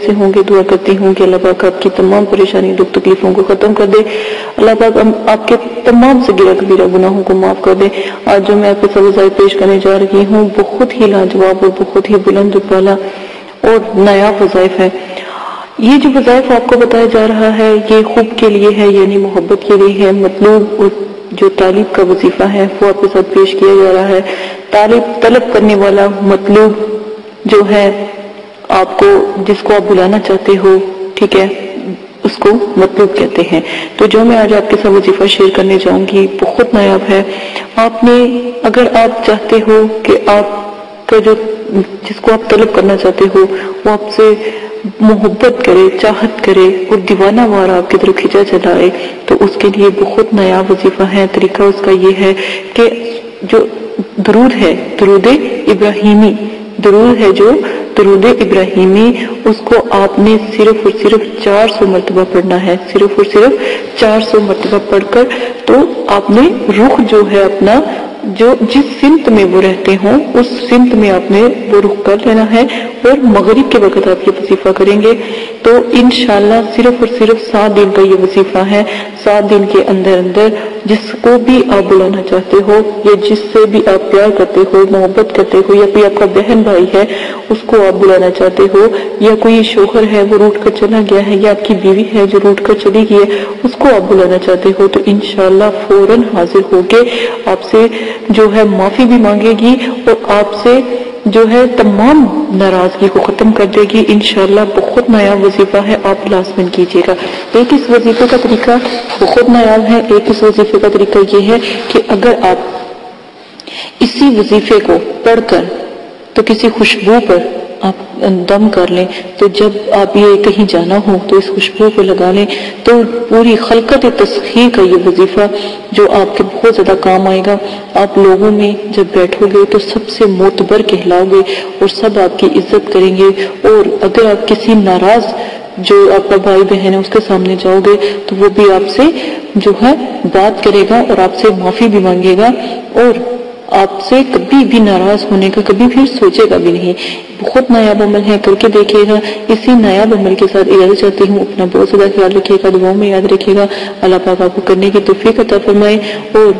سے ہوں گے دعا کرتی ہوں کہ اللہ پاک آپ کی تمام پریشانی دکھ تکلیفوں کو ختم کر دے. اللہ پاک آپ کے تمام صغیرہ کبیرہ گناہوں کو معاف کر دے. آج جو میں آپ کے ساتھ وظائف پیش کرنے جا رہی ہوں بہت ہی لاجواب اور بہت ہی بلند بالا اور نایاب وظائف ہے. یہ جو وظائف آپ کو بتایا جا رہا ہے یہ خوب کے لیے ہے، یعنی محبت کے لیے ہے. مطلوب اور جو طالب کا وظیفہ ہے وہ آپ کے ساتھ پیش کیا جا رہا ہے. طلب کرنے والا مطلوب جو ہے آپ کو جس کو آپ بلانا چاہتے ہو، ٹھیک ہے، اس کو مطلوب کہتے ہیں. تو جو میں آج آپ کے ساتھ وظیفہ شیئر کرنے جاؤں گی بہت نایاب ہے. آپ نے اگر آپ چاہتے ہو کہ آپ کا جو جس کو آپ طلب کرنا چاہتے ہو وہ آپ سے محبت کرے، چاہت کرے اور دیوانہ وار آپ کی طرف کھینچا چلائے، تو اس کے لیے بہت نایاب وظیفہ ہے. طریقہ اس کا یہ ہے کہ جو درود ہے، درود ابراہیمی، درود ہے جو درود ابراہیمی، اس کو آپ نے صرف اور صرف 400 مرتبہ پڑھنا ہے. صرف اور صرف 400 مرتبہ پڑھ کر تو آپ نے رخ جو ہے اپنا جو جس سمت میں وہ رہتے ہوں اس سمت میں آپ نے وہ رخ کر لینا ہے، اور مغرب کے وقت آپ یہ وظیفہ کریں گے. تو انشاءاللہ صرف اور صرف 7 دن کا یہ وظیفہ ہے. 7 دن کے اندر اندر جس کو بھی آپ بلانا چاہتے ہو یا جس سے بھی آپ پیار کرتے ہو، محبت کرتے ہو، یا کوئی آپ کا بہن بھائی ہے اس کو آپ بلانا چاہتے ہو، یا کوئی شوہر ہے وہ روٹ کر چلا گیا ہے، یا آپ کی بیوی ہے جو روٹ کر چلی گئی ہے اس کو آپ بلانا چاہتے ہو، تو انشاءاللہ فوراً حاضر ہو کے آپ سے جو ہے معافی بھی مانگے گی اور آپ سے جو ہے تمام ناراضگی کو ختم کر دے گی. انشاءاللہ بہت نایاب وظیفہ ہے، آپ لازمن کیجیے گا. ایک اس وظیفے کا طریقہ بہت نایاب ہے. ایک اس وظیفے کا طریقہ یہ ہے کہ اگر آپ اسی وظیفے کو پڑھ کر تو کسی خوشبو پر آپ دم کر لیں، تو جب آپ یہ کہیں جانا ہو تو اس خوشبو کو لگا لیں، تو پوری خلقت تسخیر کا یہ وظیفہ جو آپ کے بہت زیادہ کام آئے گا. آپ لوگوں میں جب بیٹھو گے تو سب سے معتبر کہلاؤ گے اور سب آپ کی عزت کریں گے. اور اگر آپ کسی ناراض جو آپ کا بھائی بہن ہے اس کے سامنے جاؤ گے تو وہ بھی آپ سے جو ہے بات کرے گا اور آپ سے معافی بھی مانگے گا اور آپ سے کبھی بھی ناراض ہونے کا کبھی بھی سوچے گا بھی نہیں. بہت نایاب عمل ہے، کر کے دیکھیے گا. اسی نایاب عمل کے ساتھ اجازت چاہتی ہوں. اپنا بہت زیادہ خیال رکھیے گا، دعاؤں میں یاد رکھیے گا. اللہ پاک آپ کو کرنے کی توفیق عطا فرمائے اور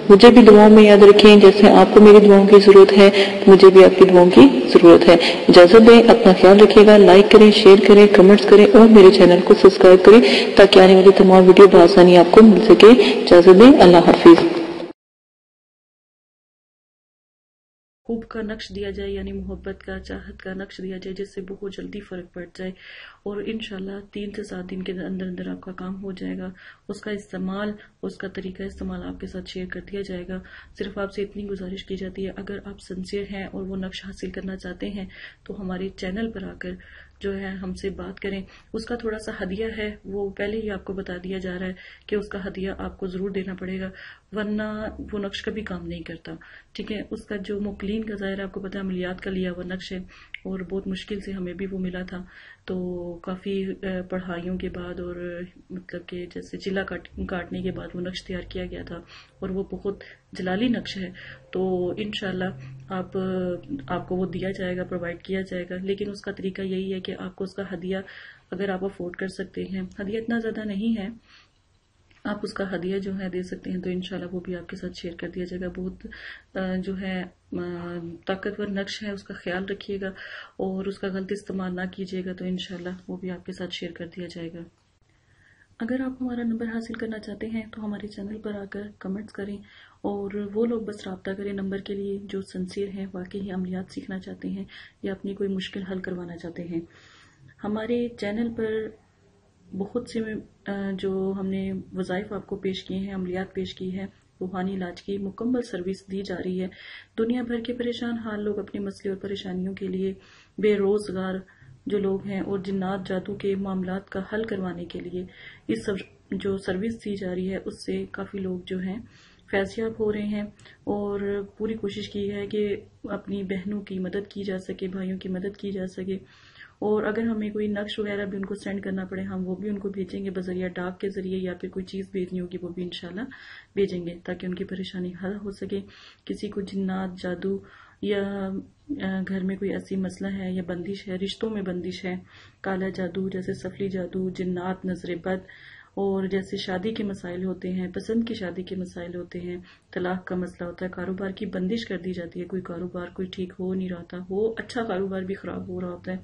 مجھے بھی دعاؤں میں یاد رکھیں. جیسے آپ کو میری دعاؤں کی ضرورت ہے مجھے بھی آپ کی دعاؤں کی ضرورت ہے. اجازت دیں، اپنا خیال رکھیے گا. لائک کریں، شیئر کریں، کمنٹس کریں اور میرے چینل کو سبسکرائب کریں تاکہ آنے والی تمام ویڈیو بآسانی آپ کو مل سکے. اجازت دیں، اللہ حافظ. خوب کا نقش دیا جائے، یعنی محبت کا، چاہت کا نقش دیا جائے جس سے بہت جلدی فرق پڑ جائے اور انشاءاللہ 3 سے 7 دن کے اندر اندر آپ کا کام ہو جائے گا. اس کا استعمال، اس کا طریقہ استعمال آپ کے ساتھ شیئر کر دیا جائے گا. صرف آپ سے اتنی گزارش کی جاتی ہے، اگر آپ سنسیئر ہیں اور وہ نقش حاصل کرنا چاہتے ہیں تو ہمارے چینل پر آ کر جو ہے ہم سے بات کریں. اس کا تھوڑا سا ہدیہ ہے، وہ پہلے ہی آپ کو بتا دیا جا رہا ہے کہ اس کا ہدیہ آپ کو ضرور دینا پڑے گا ورنہ وہ نقش کبھی کام نہیں کرتا. ٹھیک ہے، اس کا جو مقلین کا ظاہر آپ کو پتا عملیات کا لیا ہوا نقش ہے اور بہت مشکل سے ہمیں بھی وہ ملا تھا. تو کافی پڑھائیوں کے بعد اور مطلب کہ جیسے چلا کاٹنے کے بعد وہ نقش تیار کیا گیا تھا اور وہ بہت جلالی نقش ہے. تو انشاءاللہ آپ کو وہ دیا جائے گا، پرووائڈ کیا جائے گا. لیکن اس کا طریقہ یہی ہے کہ آپ کو اس کا ہدیہ اگر آپ افورڈ کر سکتے ہیں، ہدیہ اتنا زیادہ نہیں ہے، آپ اس کا ہدیہ جو ہے دے سکتے ہیں، تو انشاءاللہ وہ بھی آپ کے ساتھ شیئر کر دیا جائے گا. بہت جو ہے طاقتور نقش ہے، اس کا خیال رکھیے گا اور اس کا غلط استعمال نہ کیجیے گا، تو انشاءاللہ وہ بھی آپ کے ساتھ شیئر کر دیا جائے گا. اگر آپ ہمارا نمبر حاصل کرنا چاہتے ہیں تو ہمارے چینل پر آ کر کمنٹس کریں اور وہ لوگ بس رابطہ کریں نمبر کے لیے جو سنسیئر ہیں، واقعی عملیات سیکھنا چاہتے ہیں یا اپنی کوئی مشکل حل کروانا چاہتے ہیں. ہمارے چینل پر بہت سے جو ہم نے وظائف آپ کو پیش کیے ہیں، عملیات پیش کی ہے، روحانی علاج کی مکمل سروس دی جا رہی ہے. دنیا بھر کے پریشان حال لوگ اپنے مسئلے اور پریشانیوں کے لیے، بے روزگار جو لوگ ہیں اور جنات جادو کے معاملات کا حل کروانے کے لیے اس جو سروس دی جا رہی ہے اس سے کافی لوگ جو ہیں فیض یاب ہو رہے ہیں اور پوری کوشش کی ہے کہ اپنی بہنوں کی مدد کی جا سکے، بھائیوں کی مدد کی جا سکے. اور اگر ہمیں کوئی نقش وغیرہ بھی ان کو سینڈ کرنا پڑے ہم وہ بھی ان کو بھیجیں گے بذریعہ ڈاک کے ذریعے، یا پھر کوئی چیز بھیجنی ہوگی وہ بھی انشاءاللہ بھیجیں گے تاکہ ان کی پریشانی حل ہو سکے. کسی کو جنات، جادو یا گھر میں کوئی ایسی مسئلہ ہے یا بندش ہے، رشتوں میں بندش ہے، کالا جادو جیسے سفلی جادو، جنات، نظر بد، اور جیسے شادی کے مسائل ہوتے ہیں، پسند کی شادی کے مسائل ہوتے ہیں، طلاق کا مسئلہ ہوتا ہے، کاروبار کی بندش کر دی جاتی ہے، کوئی کاروبار کوئی ٹھیک ہو نہیں رہا ہو، اچھا کاروبار بھی خراب ہو رہا ہوتا ہے،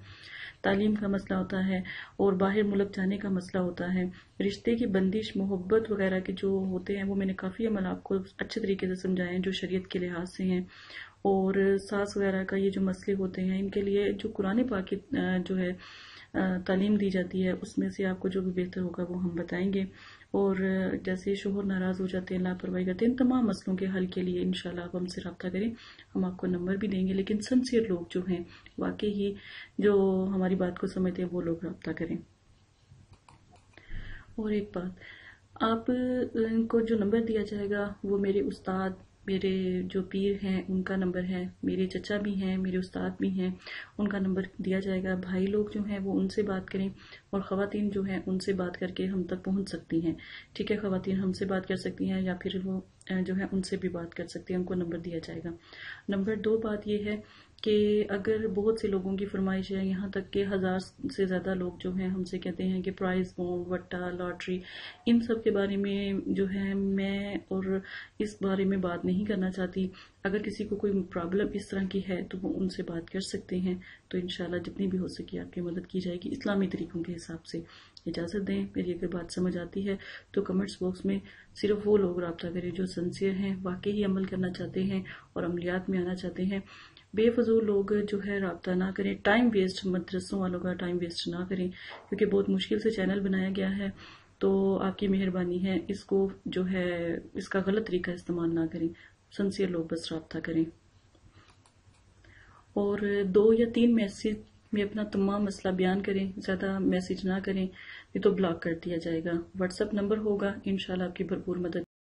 تعلیم کا مسئلہ ہوتا ہے، اور باہر ملک جانے کا مسئلہ ہوتا ہے، رشتے کی بندش، محبت وغیرہ کے جو ہوتے ہیں وہ میں نے کافی عمل آپ کو اچھے طریقے سے سمجھائے ہیں جو شریعت کے لحاظ سے ہیں، اور ساس وغیرہ کا یہ جو مسئلے ہوتے ہیں ان کے لیے جو قرآن پاک کی جو ہے تعلیم دی جاتی ہے اس میں سے آپ کو جو بھی بہتر ہوگا وہ ہم بتائیں گے، اور جیسے شوہر ناراض ہو جاتے ہیں، لاپرواہی کرتے ہیں، ان تمام مسئلوں کے حل کے لیے انشاءاللہ آپ ہم سے رابطہ کریں، ہم آپ کو نمبر بھی دیں گے، لیکن سنسیئر لوگ جو ہیں واقعی ہی جو ہماری بات کو سمجھتے ہیں وہ لوگ رابطہ کریں۔ اور ایک بات، آپ کو جو نمبر دیا جائے گا وہ میرے استاد، میرے جو پیر ہیں ان کا نمبر ہے، میرے چچا بھی ہیں، میرے استاد بھی ہیں، ان کا نمبر دیا جائے گا۔ بھائی لوگ جو ہیں وہ ان سے بات کریں، اور خواتین جو ہیں ان سے بات کر کے ہم تک پہنچ سکتی ہیں، ٹھیک ہے، خواتین ہم سے بات کر سکتی ہیں یا پھر وہ جو ہے ان سے بھی بات کر سکتی ہیں، ان کو نمبر دیا جائے گا۔ نمبر 2 بات یہ ہے کہ اگر بہت سے لوگوں کی فرمائش ہے، یہاں تک کہ 1000 سے زیادہ لوگ جو ہیں ہم سے کہتے ہیں کہ پرائز بونڈ، وٹا، لاٹری، ان سب کے بارے میں جو ہے میں اور اس بارے میں بات نہیں کرنا چاہتی۔ اگر کسی کو کوئی پرابلم اس طرح کی ہے تو وہ ان سے بات کر سکتے ہیں، تو انشاءاللہ جتنی بھی ہو سکے آپ کی مدد کی جائے گی اسلامی طریقوں کے حساب سے۔ اجازت دیں، میری اگر بات سمجھ آتی ہے تو کمنٹس باکس میں صرف وہ لوگ رابطہ کریں جو سنسیئر ہیں، واقعی عمل کرنا چاہتے ہیں اور عملیات میں آنا چاہتے ہیں۔ بے فضول لوگ جو ہے رابطہ نہ کریں، ٹائم ویسٹ، مدرسوں والوں کا ٹائم ویسٹ نہ کریں، کیونکہ بہت مشکل سے چینل بنایا گیا ہے، تو آپ کی مہربانی ہے اس کو جو ہے اس کا غلط طریقہ استعمال نہ کریں، سنسیئر لوگ بس رابطہ کریں، اور 2 یا 3 میسج میں اپنا تمام مسئلہ بیان کریں، زیادہ میسج نہ کریں، یہ تو بلاک کر دیا جائے گا۔ واٹس ایپ نمبر ہوگا، انشاءاللہ آپ کی بھرپور مدد